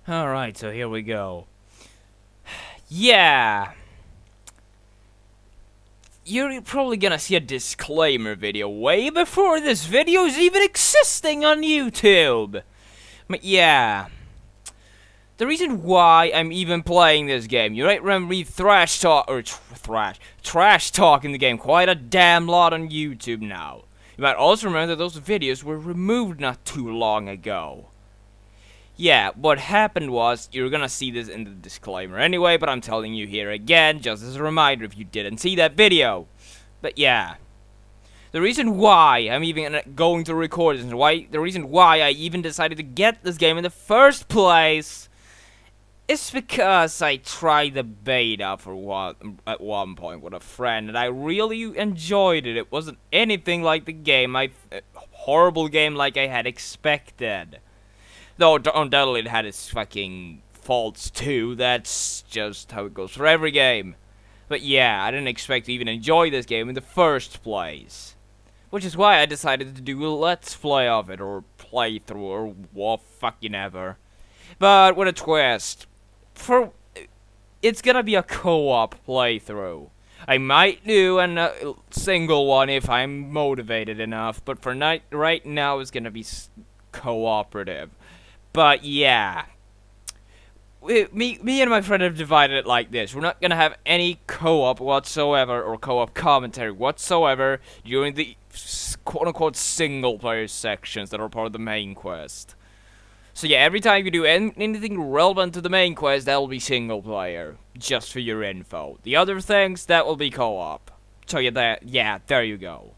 Alright, so here we go. Yeah! You're probably gonna see a disclaimer video way before this video is even existing on YouTube! But yeah. The reason why I'm even playing this game, you might remember me trash talking the game quite a damn lot on YouTube now. You might also remember that those videos were removed not too long ago. Yeah, what happened was, you're gonna see this in the disclaimer anyway, but I'm telling you here again, just as a reminder if you didn't see that video. But yeah. The reason why I'm even going to record this, the reason why I even decided to get this game in the first place, is because I tried the beta at one point with a friend, and I really enjoyed it. It wasn't anything like the game, horrible game like I had expected. Though undoubtedly it had its fucking faults too, that's just how it goes for every game. But yeah, I didn't expect to even enjoy this game in the first place. Which is why I decided to do a let's play of it, or playthrough, or what fucking ever. But with a twist. It's gonna be a co-op playthrough. I might do a single one if I'm motivated enough, but for right now it's gonna be cooperative. But yeah, me and my friend have divided it like this. We're not gonna have any co-op whatsoever, or co-op commentary whatsoever, during the quote-unquote single-player sections that are part of the main quest. So yeah, every time you do anything relevant to the main quest, that will be single-player, just for your info. The other things, that will be co-op. So yeah, there you go.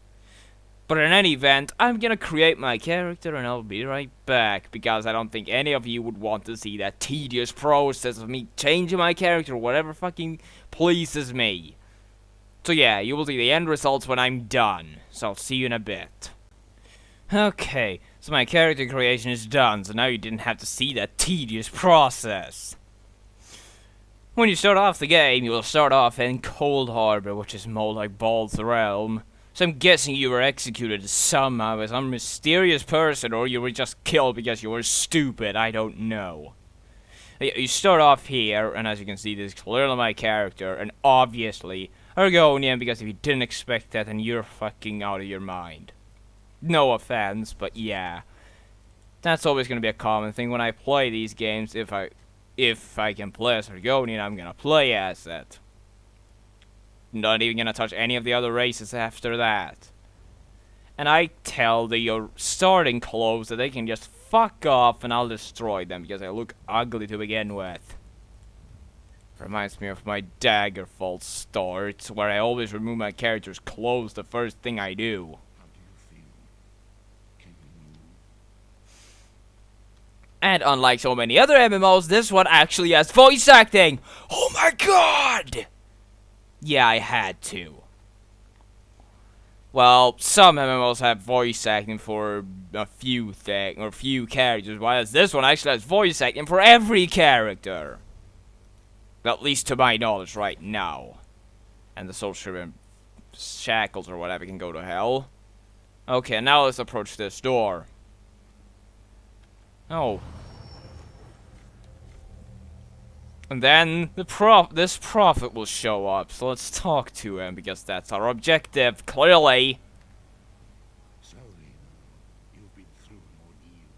But in any event, I'm gonna create my character and I'll be right back, because I don't think any of you would want to see that tedious process of me changing my character or whatever fucking pleases me. So yeah, you will see the end results when I'm done, so I'll see you in a bit. Okay, so my character creation is done, so now you didn't have to see that tedious process. When you start off the game, you will start off in Cold Harbor, which is more like Bald's Realm. So I'm guessing you were executed somehow by some mysterious person, or you were just killed because you were stupid, I don't know. You start off here, and as you can see, this is clearly my character, and obviously Argonian, because if you didn't expect that, then you're fucking out of your mind. No offense, but yeah. That's always gonna be a common thing when I play these games. If I can play as Argonian, I'm gonna play as it. Not even gonna touch any of the other races after that. And I tell the starting clothes that they can just fuck off and I'll destroy them because I look ugly to begin with. Reminds me of my Daggerfall starts, where I always remove my character's clothes the first thing I do. And unlike so many other MMOs, this one actually has voice acting! Oh my god! Yeah, I had to. Well, some MMOs have voice acting for a few characters, whereas this one actually has voice acting for every character. At least to my knowledge right now. And the social shackles or whatever can go to hell. Okay, now let's approach this door. Oh. And then this prophet will show up, so let's talk to him, because that's our objective, clearly. Slowly, you've been through an ordeal.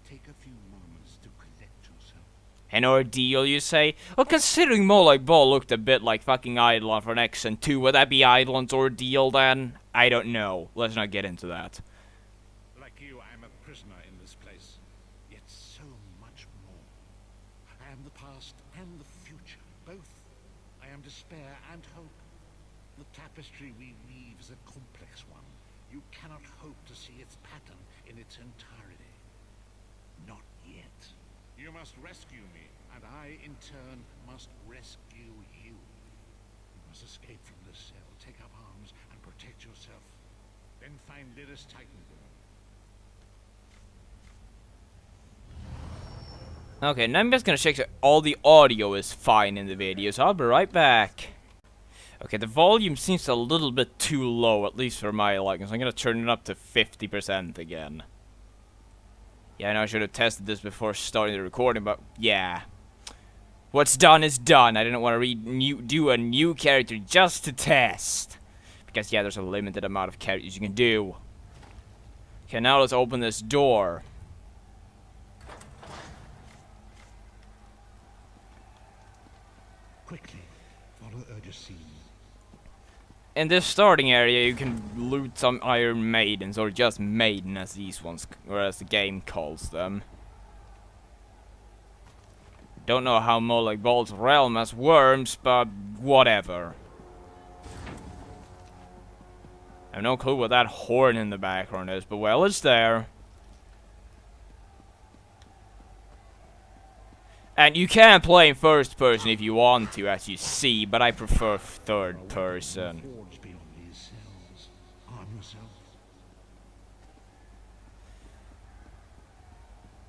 Take a few moments to collect yourself. An ordeal, you say? Well, considering Molag Bal looked a bit like fucking Eidolon for an X2, would that be Eidolon's ordeal then? I don't know. Let's not get into that. Like you, I am a prisoner in this place. Yet so much more. I am the past and the future, both. I am despair and hope. The tapestry we weave is a complex one. You cannot hope to see its pattern in its entirety. Not yet. You must rescue me, and I, in turn, must rescue you. You must escape from this cell, take up arms, and protect yourself. Then find Lyris Titanborn. Okay, now I'm just gonna check that all the audio is fine in the video, so I'll be right back. Okay, the volume seems a little bit too low, at least for my liking, so I'm gonna turn it up to 50% again. Yeah, I know I should have tested this before starting the recording, but yeah. What's done is done. I didn't want to do a new character just to test. Because, yeah, there's a limited amount of characters you can do. Okay, now let's open this door. Quickly, follow urgency. In this starting area, you can loot some Iron Maidens, or just Maiden as these ones, or as the game calls them. Don't know how Molag Bolt's realm has worms, but whatever. I have no clue what that horn in the background is, but well, it's there. And you can play in first person if you want to, as you see, but I prefer third person. Forge beyond these cells. Arm yourself.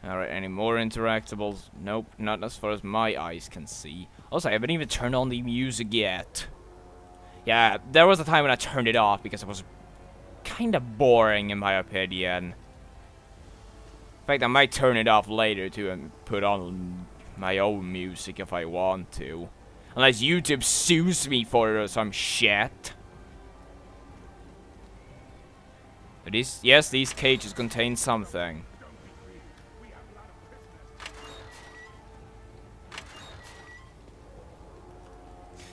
Alright, any more interactables? Nope, not as far as my eyes can see. Also, I haven't even turned on the music yet. Yeah, there was a time when I turned it off because it was kind of boring in my opinion. In fact, I might turn it off later too and put on my own music if I want to. Unless YouTube sues me for it or some shit. But yes, these cages contain something.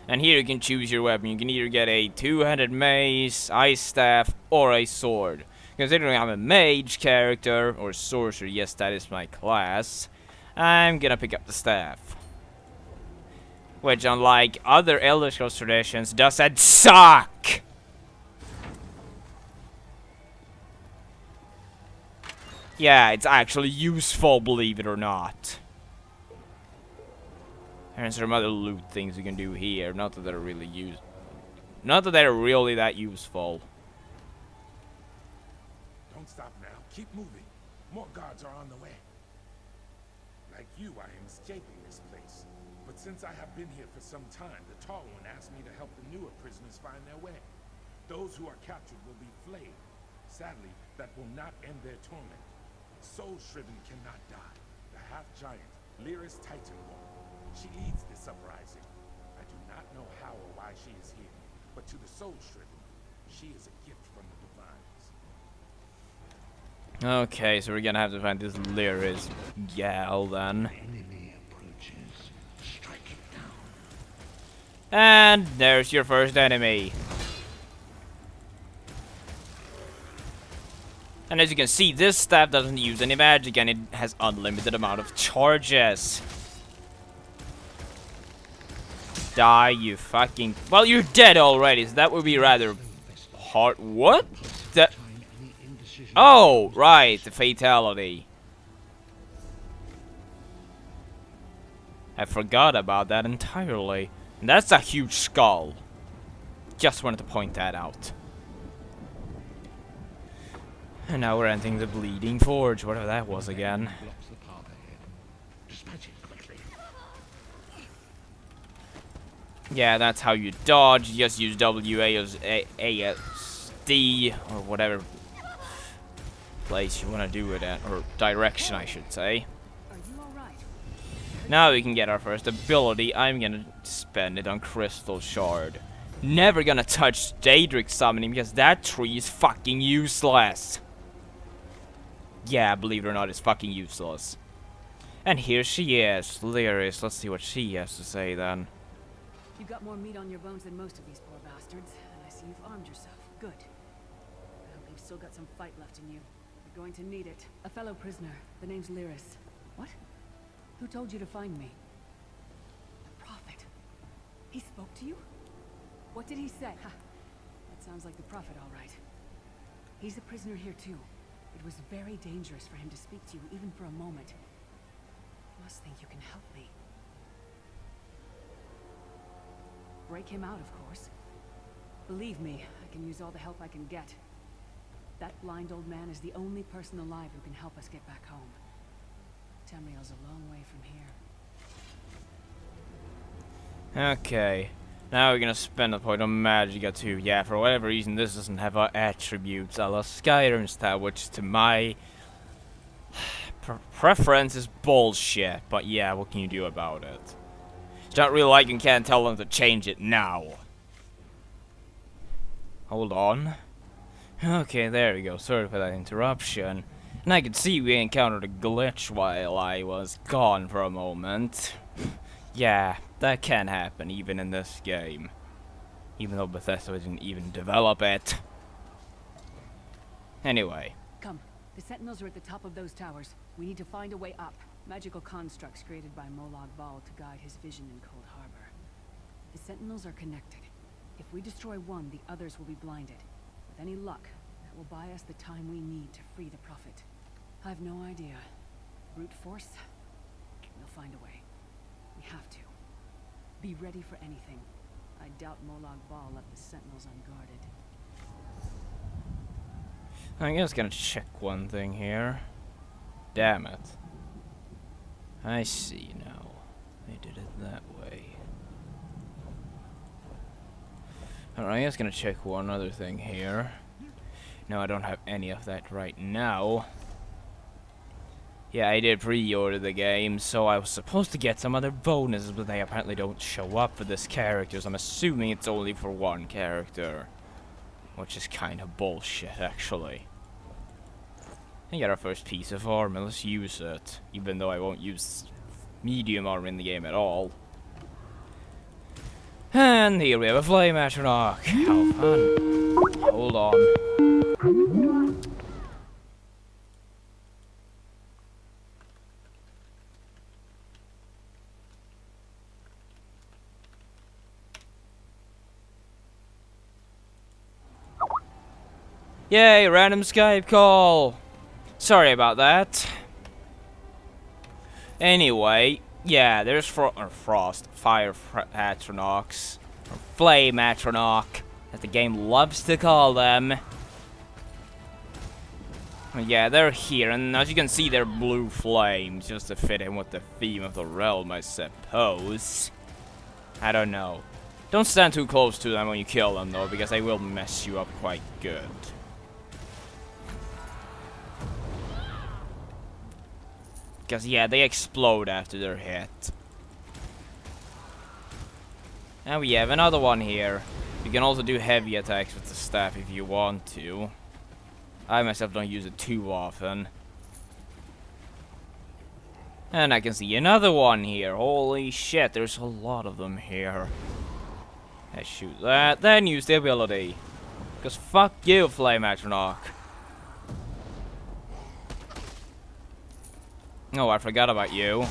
And here you can choose your weapon. You can either get a two-handed mace, ice staff, or a sword. Considering I'm a mage character, or sorcerer, yes, that is my class, I'm gonna pick up the staff. Which, unlike other Elder Scrolls traditions, doesn't suck! Yeah, it's actually useful, believe it or not. And some other loot things you can do here. Not that they're really that useful. Don't stop now. Keep moving. More guards are on the way. Like you, I am escaping this place. But since I have been here for some time, the Tall One asked me to help the newer prisoners find their way. Those who are captured will be flayed. Sadly, that will not end their torment. Soul Shriven cannot die. The half-giant, Lyris Titanborn. She leads this uprising. I do not know how or why she is here, but to the Soul Shriven, she is a gift from the divines. Okay, so we're gonna have to find this Lyris gal then. Enemy approaches. Strike it down. And there's your first enemy. And as you can see, this staff doesn't use any magic and it has unlimited amount of charges. Die, you fucking... Well, you're dead already, so that would be rather hard. What? The... Oh, right, the fatality. I forgot about that entirely. And that's a huge skull. Just wanted to point that out. And now we're entering the Bleeding Forge, whatever that was again. Blocks the path ahead. Dispatch it quickly. Yeah, that's how you dodge. You just use WASD or whatever place you want to do it at, or direction, I should say. Are you all right? Now we can get our first ability. I'm gonna spend it on Crystal Shard. Never gonna touch Daedric summoning because that tree is fucking useless. Yeah, believe it or not, it's fucking useless. And here she is, Lyris. Let's see what she has to say then. You've got more meat on your bones than most of these poor bastards, and I see you've armed yourself. Good. I hope you've still got some fight left in you. You're going to need it. A fellow prisoner. The name's Lyris. What? Who told you to find me? The Prophet. He spoke to you? What did he say? Ha! That sounds like the Prophet, all right. He's a prisoner here, too. It was very dangerous for him to speak to you, even for a moment. You must think you can help me. Break him out, of course. Believe me, I can use all the help I can get. That blind old man is the only person alive who can help us get back home. Tamriel's a long way from here. Okay. Now we're gonna spend a point on Magicka too. Yeah, for whatever reason this doesn't have our attributes a la Skyrim style, which to my Preference is bullshit, but yeah, what can you do about it? It's not really like you can't tell them to change it now. Hold on. Okay, there we go. Sorry for that interruption. And I can see we encountered a glitch while I was gone for a moment. Yeah, that can happen even in this game. Even though Bethesda didn't even develop it. Anyway. Come. The sentinels are at the top of those towers. We need to find a way up. Magical constructs created by Molag Bal to guide his vision in Cold Harbor. The sentinels are connected. If we destroy one, the others will be blinded. With any luck, that will buy us the time we need to free the Prophet. I've no idea. Brute force? We'll find a way. We have to. Be ready for anything. I doubt Molag Bal left the sentinels unguarded. I'm just gonna check one thing here. Damn it. I see now. They did it that way. Alright, I'm just gonna check one other thing here. No, I don't have any of that right now. Yeah, I did pre-order the game, so I was supposed to get some other bonuses, but they apparently don't show up for this character, so I'm assuming it's only for one character. Which is kind of bullshit, actually. I got our first piece of armor, let's use it. Even though I won't use medium armor in the game at all. And here we have a flame astronaut. How fun. Hold on. Yay, random Skype call! Sorry about that. Anyway, yeah, there's fire atronachs, or flame atronach, as the game loves to call them. Yeah, they're here, and as you can see, they're blue flames, just to fit in with the theme of the realm, I suppose. I don't know. Don't stand too close to them when you kill them, though, because they will mess you up quite good. Because, yeah, they explode after they're hit. And we have another one here. You can also do heavy attacks with the staff if you want to. I myself don't use it too often. And I can see another one here. Holy shit, there's a lot of them here. Let's shoot that, then use the ability. Because fuck you, Flame Atronach. Oh, I forgot about you.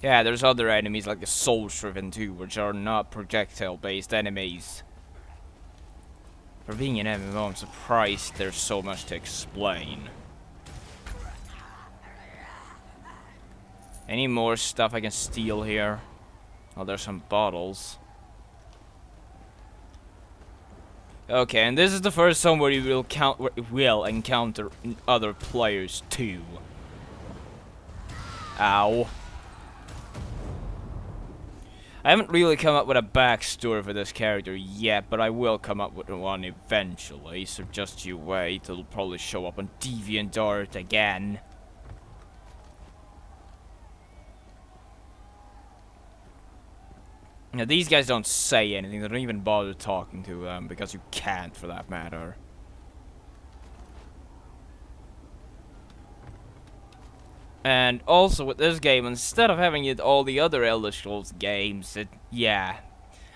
Yeah, there's other enemies like the Soul Shriven too, which are not projectile-based enemies. For being an MMO, I'm surprised there's so much to explain. Any more stuff I can steal here? Oh, there's some bottles. Okay, and this is the first zone where you will encounter other players too. Ow. I haven't really come up with a backstory for this character yet, but I will come up with one eventually, so just you wait. It'll probably show up on DeviantArt again. Now, these guys don't say anything, they don't even bother talking to them, because you can't, for that matter. And also, with this game, instead of having it all the other Elder Scrolls games,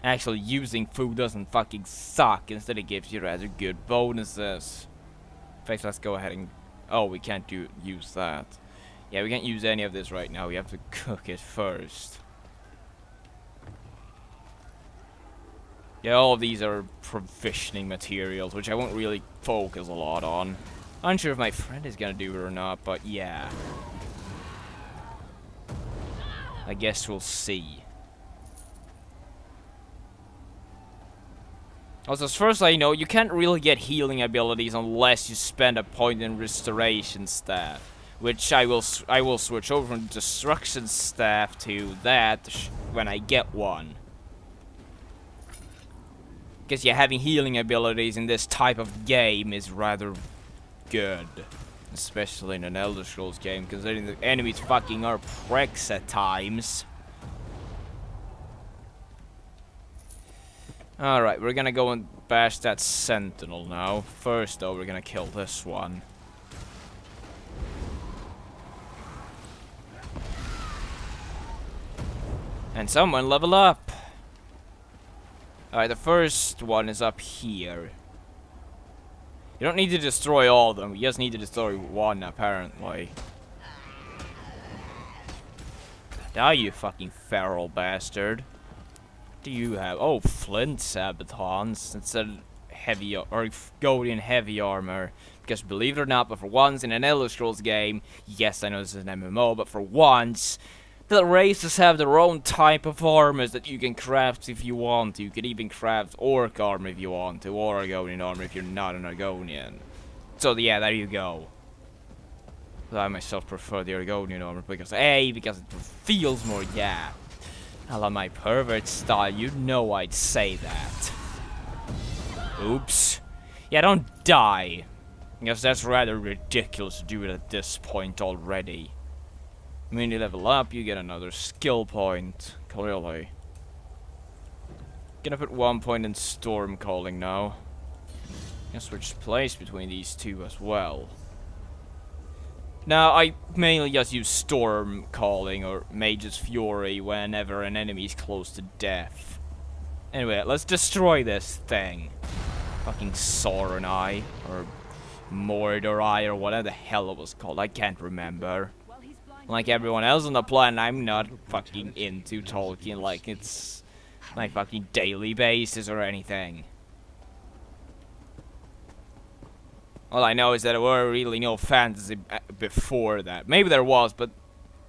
actually using food doesn't fucking suck, instead it gives you rather good bonuses. In fact, let's go ahead and... Oh, we can't use that. Yeah, we can't use any of this right now, we have to cook it first. Yeah, all of these are provisioning materials, which I won't really focus a lot on. Unsure if my friend is gonna do it or not, but yeah. I guess we'll see. Also, as far as I know, you can't really get healing abilities unless you spend a point in Restoration Staff. Which I will switch over from Destruction Staff to that when I get one. Because yeah, having healing abilities in this type of game is rather good. Especially in an Elder Scrolls game, considering the enemies fucking are pricks at times. Alright, we're gonna go and bash that sentinel now. First though, we're gonna kill this one. And someone level up! Alright, the first one is up here. You don't need to destroy all of them, you just need to destroy one, apparently. Die, you fucking feral bastard. What do you have? Oh, flint sabatons instead of heavy or golden heavy armor. Because believe it or not, but for once in an Elder Scrolls game, yes, I know this is an MMO, but for once, the races have their own type of armors that you can craft if you want to. You can even craft orc armor if you want to, or Argonian armor if you're not an Argonian. So yeah, there you go. I myself prefer the Argonian armor because because it feels more, yeah. I love my pervert style, you know I'd say that. Oops. Yeah, don't die. Because that's rather ridiculous to do it at this point already. When you level up, you get another skill point. Clearly. Gonna put 1 point in Storm Calling now. Gonna switch place between these two as well. Now, I mainly just use Storm Calling or Mage's Fury whenever an enemy is close to death. Anyway, let's destroy this thing. Fucking Sauron Eye, or Mordor Eye, or whatever the hell it was called. I can't remember. Like everyone else on the planet, I'm not fucking into Tolkien like it's my fucking daily basis or anything. All I know is that there were really no fantasy before that. Maybe there was, but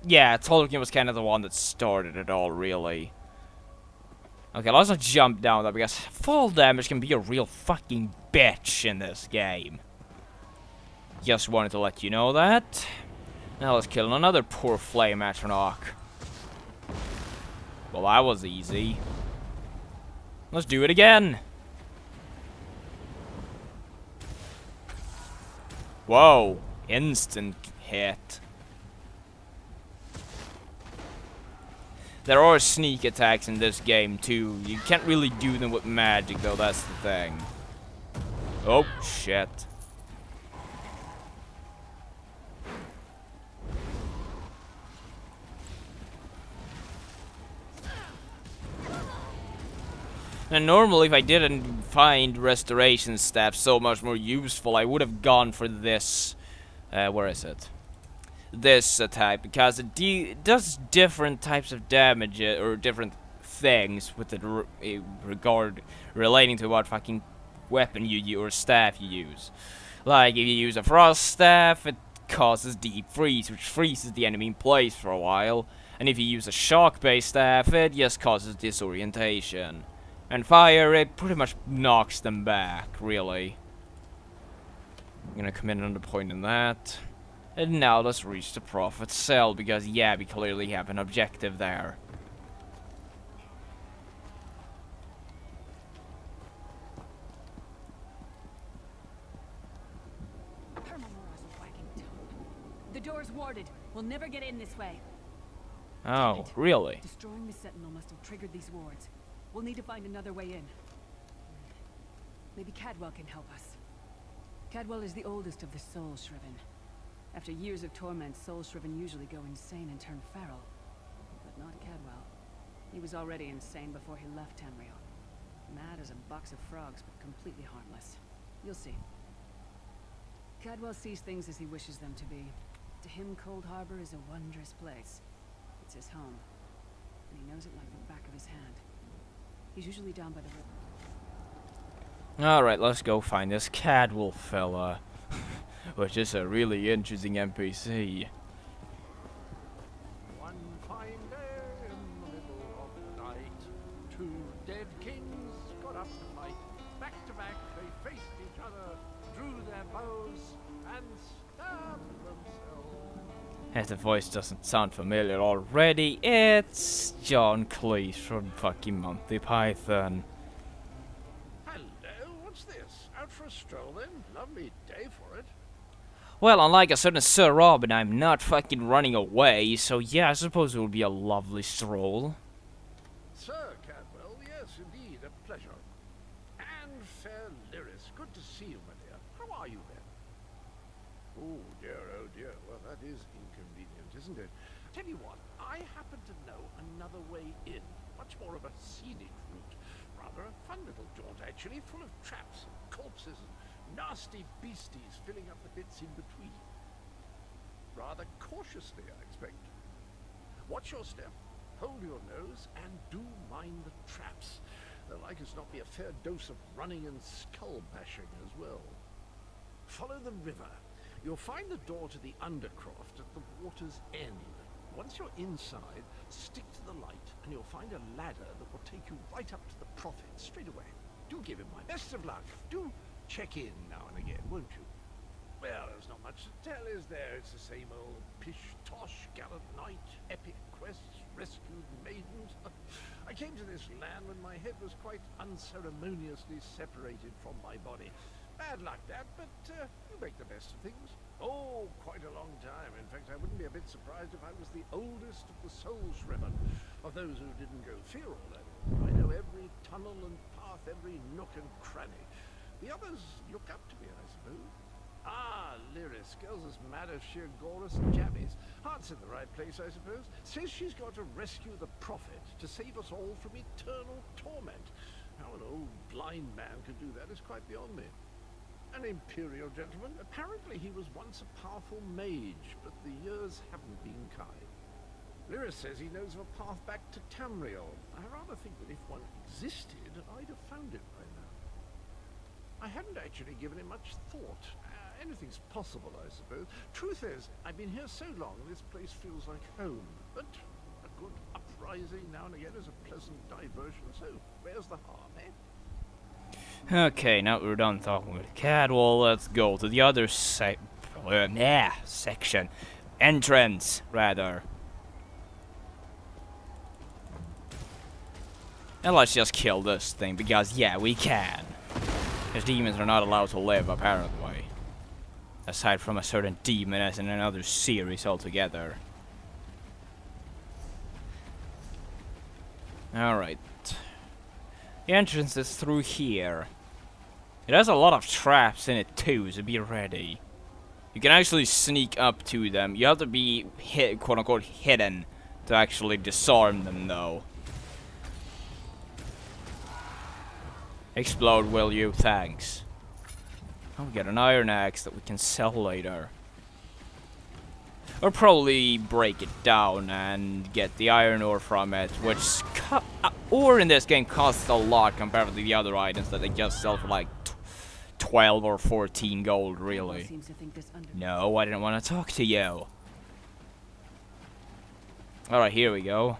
yeah, Tolkien was kind of the one that started it all, really. Okay, let's not jump down though, because fall damage can be a real fucking bitch in this game. Just wanted to let you know that. Now let's kill another poor flame atronach. Well, that was easy. Let's do it again. Whoa, instant hit. There are sneak attacks in this game too. You can't really do them with magic though, that's the thing. Oh, shit. And normally if I didn't find restoration staff so much more useful, I would have gone for this, where is it? This type, because it does different types of damage, or different things with the regard relating to what fucking weapon you use, or staff you use. Like, if you use a frost staff, it causes deep freeze, which freezes the enemy in place for a while. And if you use a shock-based staff, it just causes disorientation. And fire, it pretty much knocks them back, really. I'm gonna commit another point in that. And now let's reach the Prophet's Cell, because yeah, we clearly have an objective there. The door's warded. We'll never get in this way. Oh, really? Destroying the Sentinel must have triggered these wards. We'll need to find another way in. Maybe Cadwell can help us. Cadwell is the oldest of the Soul Shriven. After years of torment, Soul Shriven usually go insane and turn feral. But not Cadwell. He was already insane before he left Tamriel. Mad as a box of frogs, but completely harmless. You'll see. Cadwell sees things as he wishes them to be. To him, Cold Harbor is a wondrous place. It's his home. And he knows it like the back of his hand. He's usually down by the river. Alright, let's go find this Cadwell fella. Which is a really interesting NPC. One fine day in the middle of the night, two dead kings got up to fight. Back to back, they faced each other, drew their bows, and stabbed themselves. If the voice doesn't sound familiar already, it's John Cleese from fucking Monty Python. Hello, what's this? Out for a stroll then? Lovely day for it. Well, unlike a certain Sir Robin, I'm not fucking running away, so yeah, I suppose it will be a lovely stroll. Sir Cadwell, yes, indeed, a pleasure. And fair Lyris, good to see you, my dear. How are you then? Oh dear, well that is inconvenient, isn't it? Tell you what, I happen to know another way in. Much more of a scenic route. Rather a fun little jaunt, actually, full of traps and corpses and nasty beasties filling up the bits in between. Rather cautiously, I expect. Watch your step, hold your nose, and do mind the traps. There'll like as not be a fair dose of running and skull bashing as well. Follow the river. You'll find the door to the Undercroft at the water's end. Once you're inside, stick to the light, and you'll find a ladder that will take you right up to the Prophet straight away. Do give him my best of luck. Do check in now and again, won't you? Well, there's not much to tell, is there? It's the same old pish-tosh, gallant knight, epic quests, rescued maidens. I came to this land when my head was quite unceremoniously separated from my body. Bad luck, that, but you make the best of things. Oh, quite a long time. In fact, I wouldn't be a bit surprised if I was the oldest of the soul-shriven, of those who didn't go fear all that. I know every tunnel and path, every nook and cranny. The others look up to me, I suppose. Ah, Lyris, girl's as mad as sheer Gorus and Jabbies. Heart's in the right place, I suppose. Says she's got to rescue the Prophet to save us all from eternal torment. How an old blind man could do that is quite beyond me. An imperial gentleman. Apparently he was once a powerful mage, but the years haven't been kind. Lyris says he knows of a path back to Tamriel. I rather think that if one existed, I'd have found it by now. I hadn't actually given it much thought. Anything's possible, I suppose. Truth is, I've been here so long, this place feels like home. But a good uprising now and again is a pleasant diversion, so where's the harm, eh? Okay, now we're done talking with Cadwell, let's go to the other section. Entrance, rather. And let's just kill this thing, because yeah, we can. Because demons are not allowed to live, apparently. Aside from a certain demon as in another series altogether. Alright. The entrance is through here. It has a lot of traps in it too, so be ready. You can actually sneak up to them. You have to be quote unquote hidden to actually disarm them though. Explode, will you? Thanks. Oh, we got an iron axe that we can sell later. Or probably break it down and get the iron ore from it, which ore in this game costs a lot compared to the other items that they just sell for like 12 or 14 gold, really. No, I didn't want to talk to you. Alright, here we go.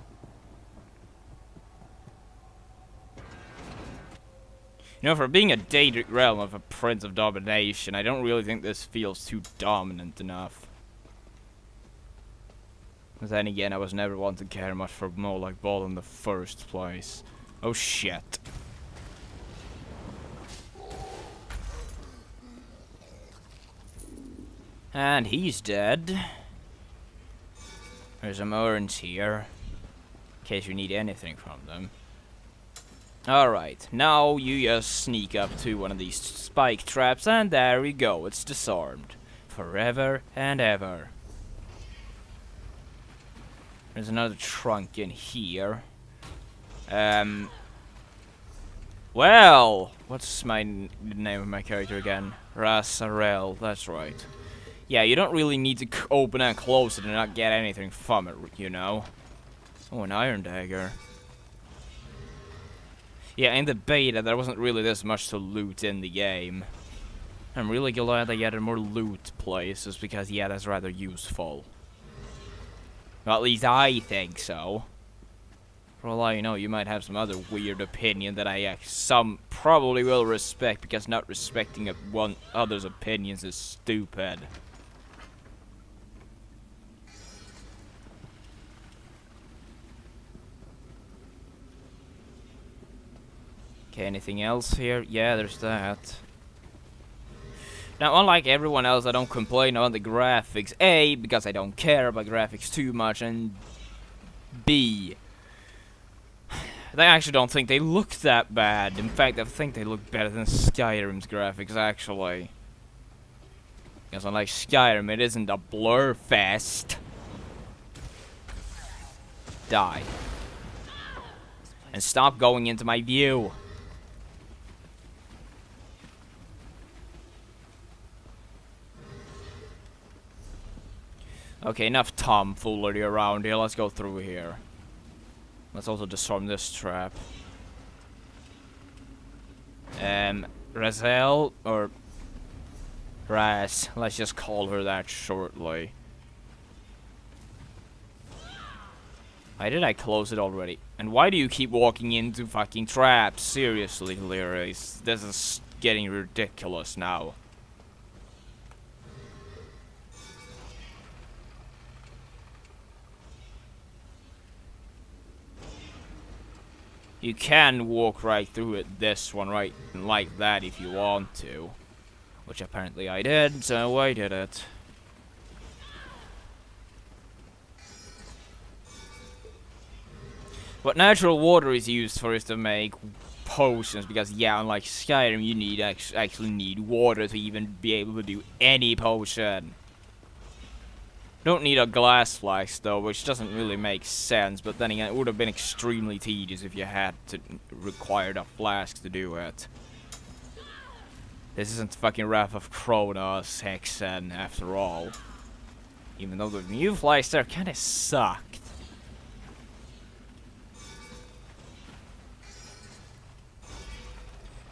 You know, for being a Daedric realm of a Prince of Domination, I don't really think this feels too dominant enough. But then again, I was never one to care much for Moloch Ball in the first place. Oh shit. And he's dead. There's some urns here, in case you need anything from them. Alright, now you just sneak up to one of these spike traps, and there we go, it's disarmed. Forever and ever. There's another trunk in here. Well, what's the name of my character again? Rasarel, that's right. Yeah, you don't really need to open and close it and not get anything from it, you know. Oh, an iron dagger. Yeah, in the beta, there wasn't really this much to loot in the game. I'm really glad they added more loot places, because yeah, that's rather useful. Well, at least I think so. For all I know, you might have some other weird opinion that I some probably will respect, because not respecting one other's opinions is stupid. Okay, anything else here? Yeah, there's that. Now, unlike everyone else, I don't complain about the graphics. A, because I don't care about graphics too much, and B, I actually don't think they look that bad. In fact, I think they look better than Skyrim's graphics, actually. Because unlike Skyrim, it isn't a blur fest. Die. And stop going into my view. Okay, enough tomfoolery around here. Let's go through here. Let's also disarm this trap. Razel, or Raz, let's just call her that shortly. Why did I close it already? And why do you keep walking into fucking traps? Seriously, Lyris, this is getting ridiculous now. You can walk right through it, this one, right like that if you want to. Which apparently I did, so I did it. What natural water is used for is to make potions, because yeah, unlike Skyrim, you need actually need water to even be able to do any potion. Don't need a glass flask though, which doesn't really make sense, but then again, it would have been extremely tedious if you had to require a flask to do it. This isn't fucking Wrath of Kronos Hexen after all. Even though the new flags there kinda sucked.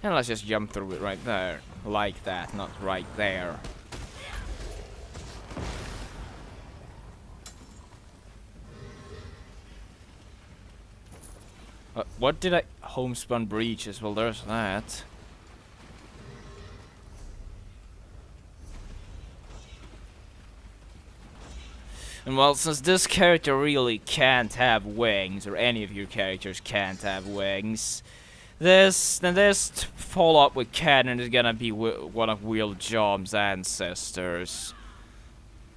And let's just jump through it right there. Like that, not right there. What did I... Homespun breaches, well there's that. And well, since this character really can't have wings, or any of your characters can't have wings, this follow-up with Canon is gonna be one of Will Jom's ancestors.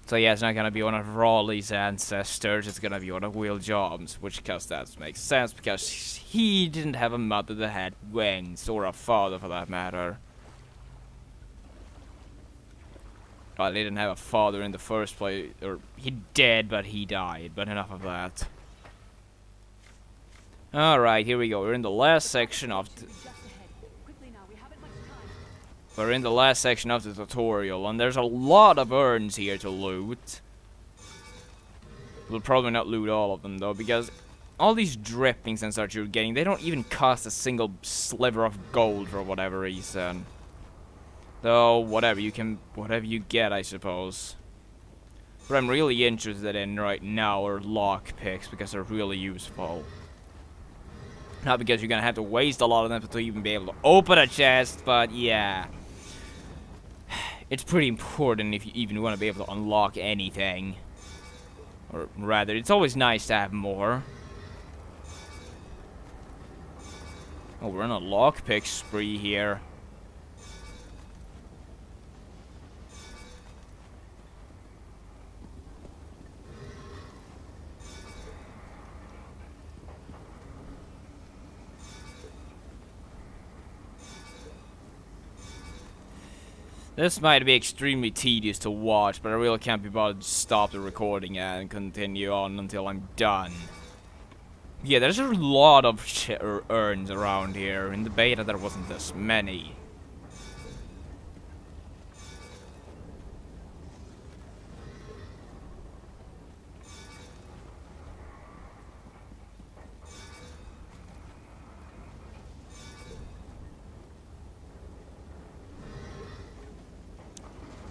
So yeah, it's not gonna be one of Raleigh's ancestors, it's gonna be one of Will Jom's, which that makes sense, because he didn't have a mother that had wings, or a father for that matter. Well, he didn't have a father in the first place, or he did, but he died, but enough of that. Alright, here we go, we're in the last section of We're in the last section of the tutorial, and there's a lot of urns here to loot. We'll probably not loot all of them, though, because all these drippings and such you're getting, they don't even cost a single sliver of gold for whatever reason. Though, whatever you get, I suppose. What I'm really interested in right now are lockpicks, because they're really useful. Not because you're gonna have to waste a lot of them to even be able to open a chest, but yeah. It's pretty important if you even want to be able to unlock anything. Or rather, it's always nice to have more. Oh, we're on a lockpick spree here. This might be extremely tedious to watch, but I really can't be bothered to stop the recording and continue on until I'm done. Yeah, there's a lot of urns around here. In the beta there wasn't this many.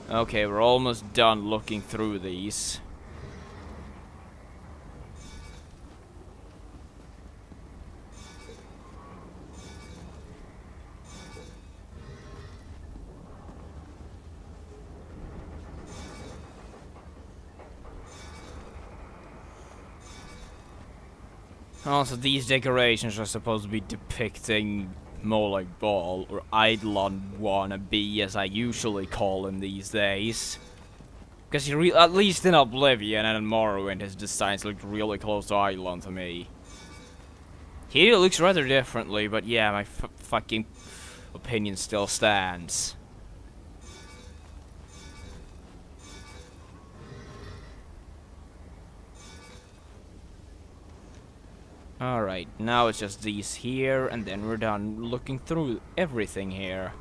Okay, we're almost done looking through these. Also, these decorations are supposed to be depicting Molag Bal, or Eidolon wannabe, as I usually call him these days. Because at least in Oblivion and in Morrowind, his designs looked really close to Eidolon to me. Here it looks rather differently, but yeah, my fucking opinion still stands. Alright, now it's just these here, and then we're done looking through everything here.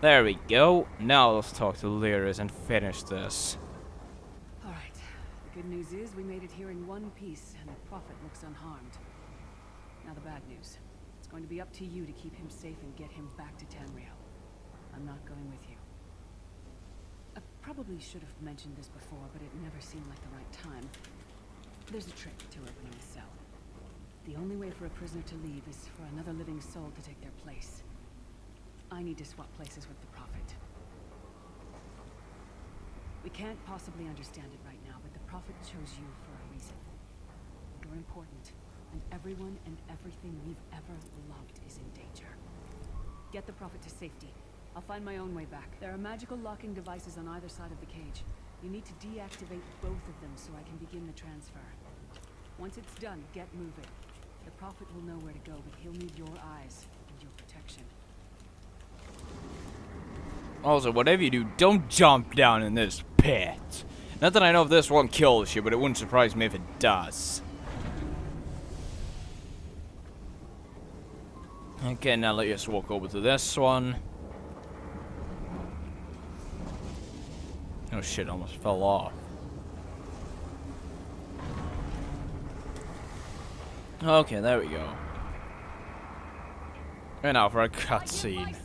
There we go. Now let's talk to Lyris and finish this. Alright. The good news is we made it here in one piece, and the Prophet looks unharmed. Now the bad news. It's going to be up to you to keep him safe and get him back to Tamriel. I'm not going with you. I probably should have mentioned this before, but it never seemed like the right time. There's a trick to opening a cell. The only way for a prisoner to leave is for another living soul to take their place. I need to swap places with the Prophet. We can't possibly understand it right now, but the Prophet chose you for a reason. You're important, and everyone and everything we've ever loved is in danger. Get the Prophet to safety. I'll find my own way back. There are magical locking devices on either side of the cage. You need to deactivate both of them so I can begin the transfer. Once it's done, get moving. The Prophet will know where to go, but he'll need your eyes and your protection. Also, whatever you do, don't jump down in this pit. Not that I know if this one kills you, but it wouldn't surprise me if it does. Okay, now let's just walk over to this one. Oh shit, almost fell off. Okay, there we go. And now for a cutscene.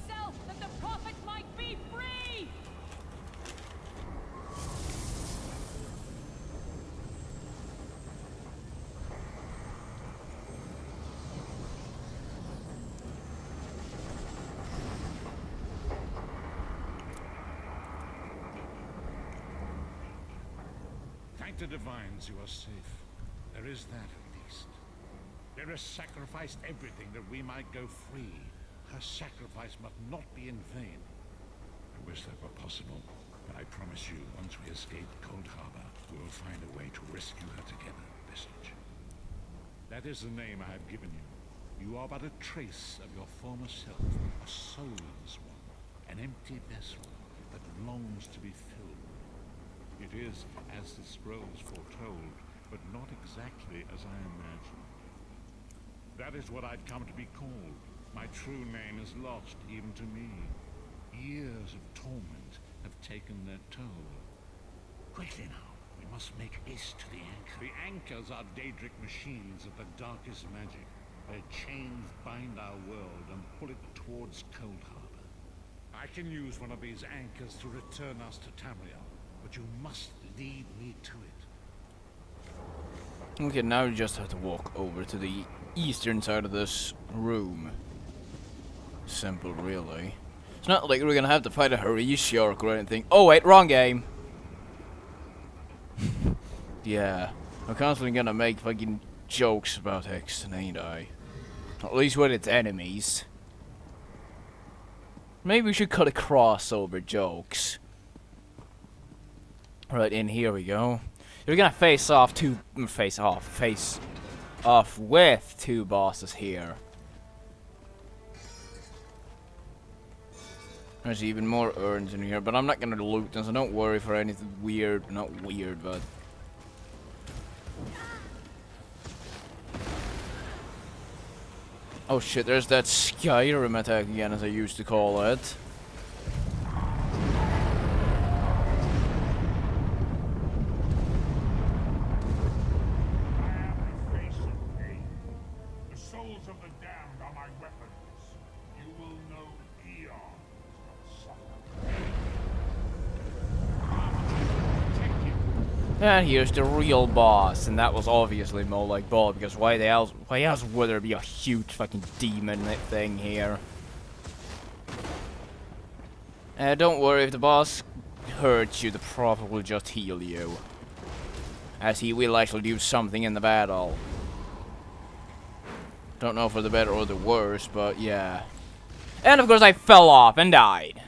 The divines, you are safe. There is that at least. Lyris sacrificed everything that we might go free. Her sacrifice must not be in vain. I wish that were possible, but I promise you, once we escape Cold Harbor, we will find a way to rescue her together, Vestige. That is the name I have given you. You are but a trace of your former self, a soulless one, an empty vessel that longs to be filled. It is as the scrolls foretold, but not exactly as I imagined. That is what I've come to be called. My true name is lost even to me. Years of torment have taken their toll. Quickly now, we must make haste to the anchor. The anchors are Daedric machines of the darkest magic. Their chains bind our world and pull it towards Cold Harbor. I can use one of these anchors to return us to Tamriel. But you must lead me to it. Okay, now we just have to walk over to the eastern side of this room. Simple, really. It's not like we're gonna have to fight a Hurry shark or anything. Oh wait, wrong game! Yeah, I'm constantly gonna make fucking jokes about Hexen, ain't I? At least with its enemies. Maybe we should cut a crossover jokes. Right, in here we go. We're gonna face off with two bosses here. There's even more urns in here, but I'm not gonna loot them, so don't worry for anything weird. Not weird, but... Oh shit, there's that Skyrim attack again, as I used to call it. And here's the real boss, and that was obviously Molag Bal, because why else would there be a huge fucking demon thing here? Don't worry, if the boss hurt you, the Prophet will just heal you. As he will actually do something in the battle. Don't know for the better or the worse, but yeah. And of course I fell off and died.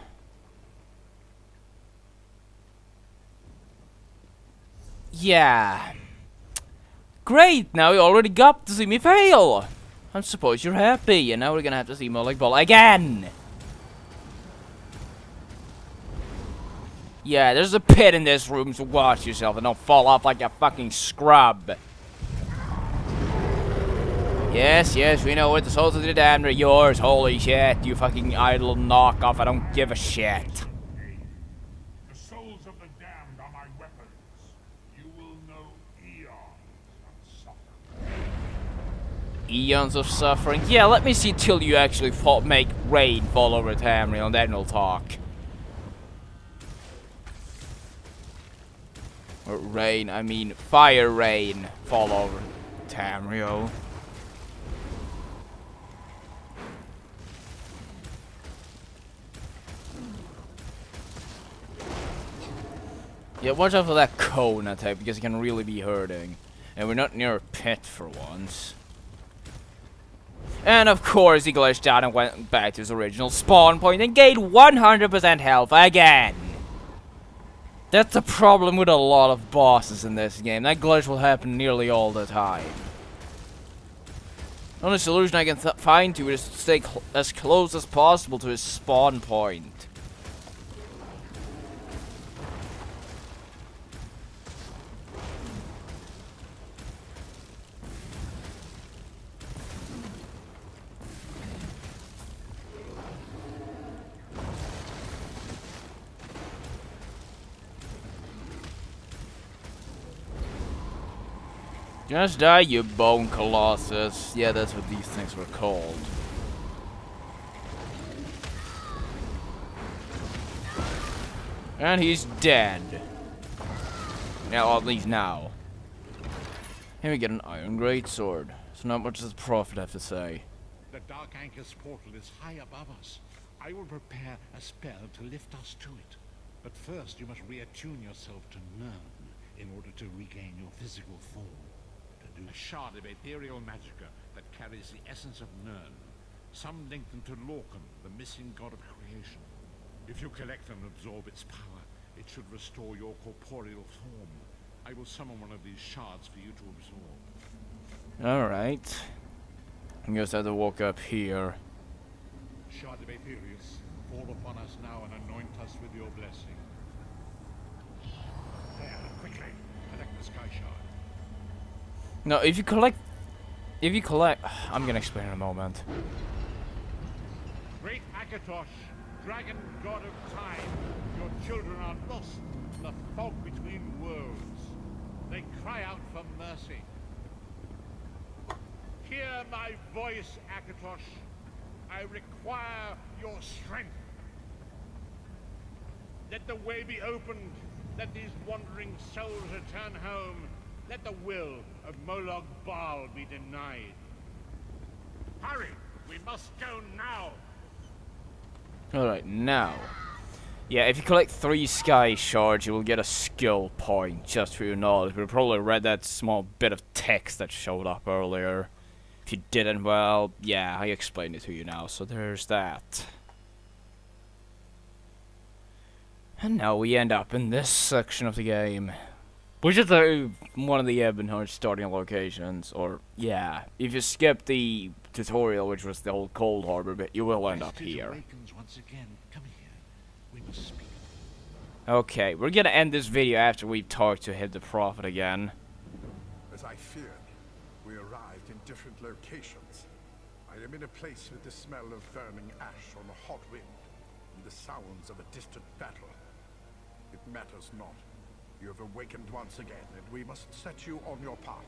Yeah. Great, now you already got to see me fail. I suppose you're happy, and now we're gonna have to see Mullig Ball again. Yeah, there's a pit in this room, so watch yourself and don't fall off like a fucking scrub. Yes, yes, we know it. The souls of the damned are yours. Holy shit, you fucking idle knockoff. I don't give a shit. The souls of the damned are my weapons. You will know eons of suffering. Eons of suffering? Yeah, let me see till you actually make rain fall over Tamriel, and then we'll talk. Or rain, I mean fire rain fall over Tamriel. Yeah, watch out for that cone attack because it can really be hurting. And we're not near a pit for once. And of course he glitched out and went back to his original spawn point and gained 100% health again. That's the problem with a lot of bosses in this game. That glitch will happen nearly all the time. The only solution I can find to it is to stay as close as possible to his spawn point. Just die, you bone colossus. Yeah, that's what these things were called. And he's dead. Now, at least now. Here we get an iron greatsword. So not much does the Prophet have to say. The Dark Anchor's portal is high above us. I will prepare a spell to lift us to it. But first you must reattune yourself to Nirn in order to regain your physical form. A shard of ethereal magicka that carries the essence of Nirn. Some link them to Lorcan, the missing god of creation. If you collect and absorb its power, it should restore your corporeal form. I will summon one of these shards for you to absorb. Alright. I guess I have to walk up here. Shard of Aetherius, fall upon us now and anoint us with your blessing. There, quickly, collect the sky shard. No, if you collect, I'm gonna explain in a moment. Great Akatosh, dragon god of time, your children are lost in the fog between worlds. They cry out for mercy. Hear my voice, Akatosh. I require your strength. Let the way be opened. Let these wandering souls return home. Let the will of Molag Bal be denied. Hurry! We must go now! Alright, now. Yeah, if you collect 3 sky shards, you will get a skill point, just for your knowledge. We probably read that small bit of text that showed up earlier. If you didn't, well, yeah, I explained it to you now, so there's that. And now we end up in this section of the game. Which is one of the Ebonheart starting locations, or, yeah, if you skip the tutorial, which was the whole Cold Harbor bit, you will end up here. Once again. Come here. We must speak. Okay, we're gonna end this video after we've talked to the Prophet again. As I feared, we arrived in different locations. I am in a place with the smell of burning ash on a hot wind, and the sounds of a distant battle. It matters not. You have awakened once again, and we must set you on your path.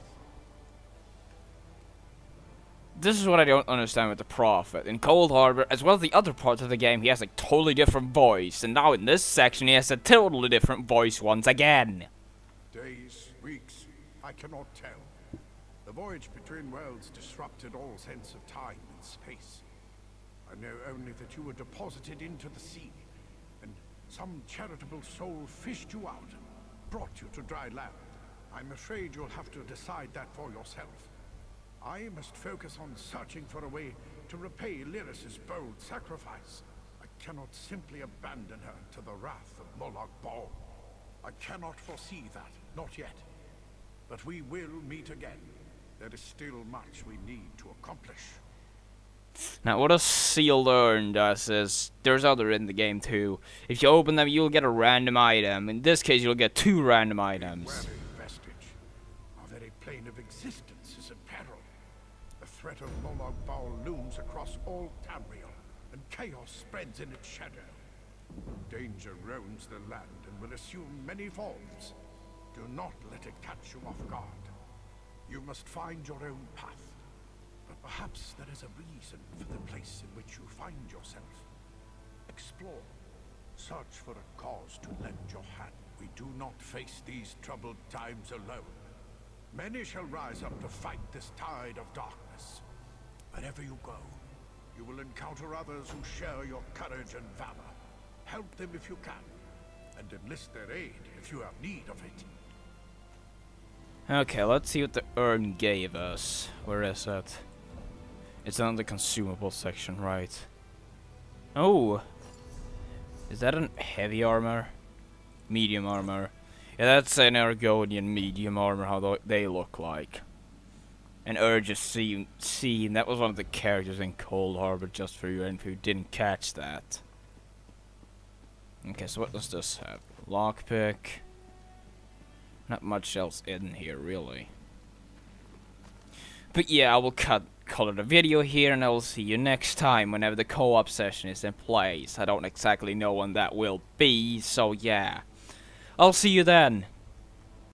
This is what I don't understand with the Prophet. In Cold Harbor, as well as the other parts of the game, he has a totally different voice. And now in this section, he has a totally different voice once again. Days, weeks, I cannot tell. The voyage between worlds disrupted all sense of time and space. I know only that you were deposited into the sea, and Some charitable soul fished you out, brought you to dry land. I'm afraid you'll have to decide that for yourself. I must focus on searching for a way to repay Lyris's bold sacrifice. I cannot simply abandon her to the wrath of Molag Bal. I cannot foresee that, not yet. But we will meet again. There is still much we need to accomplish. Now, what a sealed urn does is, there's other in the game too. If you open them, you'll get a random item. In this case, you'll get 2 random items. Wary vestige. Our very plane of existence is in peril. The threat of Molag Bal looms across all Tamriel, and chaos spreads in its shadow. Danger roams the land and will assume many forms. Do not let it catch you off guard. You must find your own path. But perhaps there is a reason for the place in which you find yourself. Explore. Search for a cause to lend your hand. We do not face these troubled times alone. Many shall rise up to fight this tide of darkness. Wherever you go, you will encounter others who share your courage and valor. Help them if you can, and enlist their aid if you have need of it. Okay, let's see what the urn gave us. Where is it? It's on the consumable section, right? Oh! Is that a heavy armor? Medium armor. Yeah, that's an Argonian medium armor, how they look like. And Urge's scene, that was one of the characters in Cold Harbor, just for you and who didn't catch that. Okay, so what does this have? Lockpick. Not much else in here, really. But yeah, I will color the video here, and I will see you next time whenever the co-op session is in place. I don't exactly know when that will be, so yeah. I'll see you then.